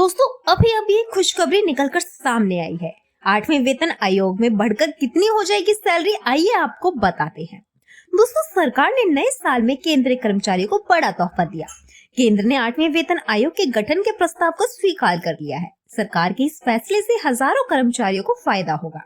दोस्तों अभी अभी एक खुशखबरी निकलकर सामने आई है। 8वें वेतन आयोग में बढ़कर कितनी हो जाएगी सैलरी, आइए आपको बताते हैं। दोस्तों सरकार ने नए साल में केंद्रीय कर्मचारियों को बड़ा तोहफा दिया। केंद्र ने 8वें वेतन आयोग के गठन के प्रस्ताव को स्वीकार कर लिया है। सरकार के इस फैसले से हजारों कर्मचारियों को फायदा होगा।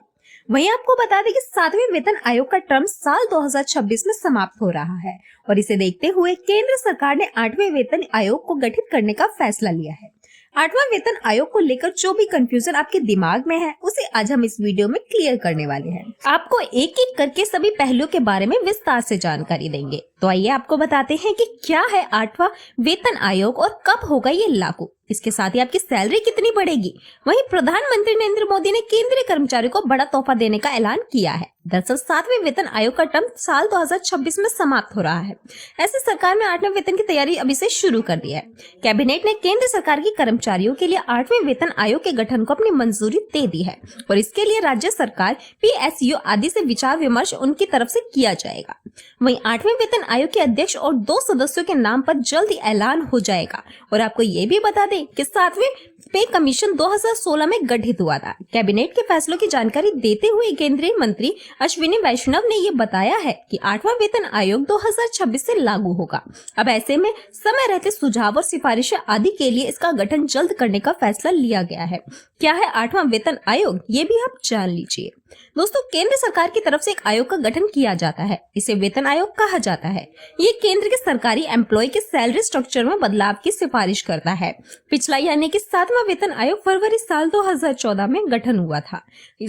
वहीं आपको बता दें कि 7वें वेतन आयोग का टर्म साल 2026 में समाप्त हो रहा है और इसे देखते हुए केंद्र सरकार ने 8वें वेतन आयोग को गठित करने का फैसला लिया है। 8वां वेतन आयोग को लेकर जो भी कंफ्यूजन आपके दिमाग में है उसे आज हम इस वीडियो में क्लियर करने वाले हैं। आपको एक एक करके सभी पहलुओं के बारे में विस्तार से जानकारी देंगे। तो आइए आपको बताते हैं कि क्या है 8वां वेतन आयोग और कब होगा ये लागू। इसके साथ ही आपकी सैलरी कितनी बढ़ेगी। वहीं प्रधानमंत्री नरेंद्र मोदी ने केंद्रीय कर्मचारियों को बड़ा तोहफा देने का ऐलान किया है। दरअसल 7वें वेतन आयोग का टर्म साल 2026 में समाप्त हो रहा है। ऐसे सरकार ने 8वें वेतन की तैयारी अभी से शुरू कर दी है। कैबिनेट ने केंद्र सरकार की कर्मचारियों के लिए 8वें वेतन आयोग के गठन को अपनी मंजूरी दे दी है और इसके लिए राज्य सरकार, PSU आदि से विचार विमर्श उनकी तरफ से किया जाएगा। वहीं 8वें वेतन आयोग के अध्यक्ष और 2 सदस्यों के नाम पर जल्द ही ऐलान हो जाएगा। और आपको ये भी बता दें कि 7वें पे कमीशन 2016 में गठित हुआ था। कैबिनेट के फैसलों की जानकारी देते हुए केंद्रीय मंत्री अश्विनी वैष्णव ने ये बताया है कि 8वां वेतन आयोग 2026 से लागू होगा। अब ऐसे में समय रहते सुझाव और सिफारिशें आदि के लिए इसका गठन जल्द करने का फैसला लिया गया है। क्या है 8वां वेतन आयोग, ये भी आप जान लीजिए। दोस्तों केंद्र सरकार की तरफ से एक आयोग का गठन किया जाता है। इसे वेतन आयोग कहा जाता है। ये केंद्र के सरकारी एम्प्लॉय के सैलरी स्ट्रक्चर में बदलाव की सिफारिश करता है। पिछला यानी कि 7वां वेतन आयोग फरवरी साल 2014 में गठन हुआ था।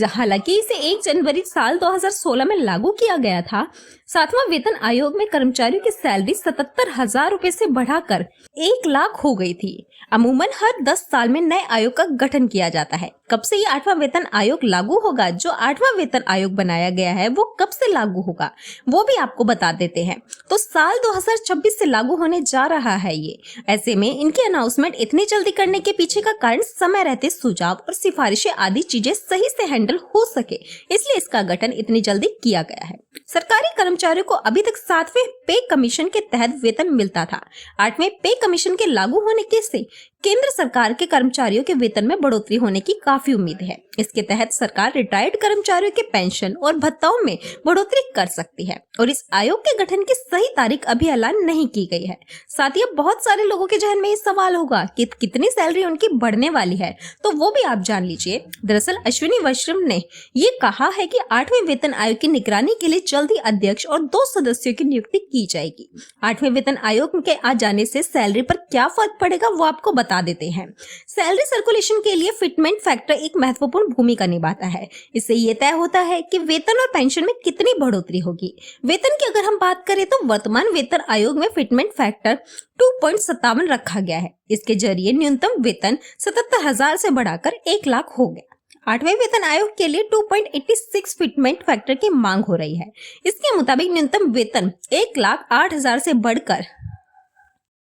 हालांकि इसे 1 जनवरी साल 2016 में लागू किया गया था। 7वां वेतन आयोग में कर्मचारियों की सैलरी 77,000 रुपए से बढ़ाकर 1 लाख हो गई थी। अमूमन हर 10 साल में नए आयोग का गठन किया जाता है। कब से ये 8वां वेतन आयोग लागू होगा, जो 8वां वेतन आयोग बनाया गया है वो कब से लागू होगा वो भी आपको बता देते हैं। तो साल 2026 से लागू होने जा रहा है ये। ऐसे में इनकी अनाउंसमेंट इतनी जल्दी करने के पीछे का कारण समय रहते सुझाव और सिफारिशें आदि चीजें सही से हैंडल हो सके, इसलिए इसका गठन इतनी जल्दी किया गया है। सरकारी कर्मचारियों को अभी तक 7वें पे कमीशन के तहत वेतन मिलता था। 8वें पे कमीशन के लागू होने के से केंद्र सरकार के कर्मचारियों के वेतन में बढ़ोतरी होने की काफी उम्मीद है। इसके तहत सरकार रिटायर्ड कर्मचारियों के पेंशन और भत्ताओं में बढ़ोतरी कर सकती है और इस आयोग के गठन की सही तारीख अभी ऐलान नहीं की गई है। साथ ही बहुत सारे लोगों के जहन में ये सवाल होगा कि कितनी सैलरी उनकी बढ़ने वाली है, तो वो भी आप जान लीजिए। दरअसल अश्विनी वैष्णव ने ये कहा है कि 8वें वेतन आयोग की निगरानी के लिए जल्द ही अध्यक्ष और 2 सदस्यों की नियुक्ति की जाएगी। 8वें वेतन आयोग के आ जाने से सैलरी पर क्या फर्क पड़ेगा वो आपको बता देते हैं। सैलरी सर्कुलेशन के लिए फिटमेंट फैक्टर एक महत्वपूर्ण भूमिका निभाता है। इससे ये तय होता है कि वेतन और पेंशन में कितनी बढ़ोतरी होगी। वेतन की अगर हम बात करें तो वर्तमान वेतन आयोग में फिटमेंट फैक्टर 2.57 रखा गया है। इसके जरिए न्यूनतम वेतन 77,000 से बढ़ाकर 1 लाख हो गया। 8वें वेतन आयोग के लिए 2.86 फिटमेंट फैक्टर की मांग हो रही है। इसके मुताबिक न्यूनतम वेतन 1,08,000 से बढ़कर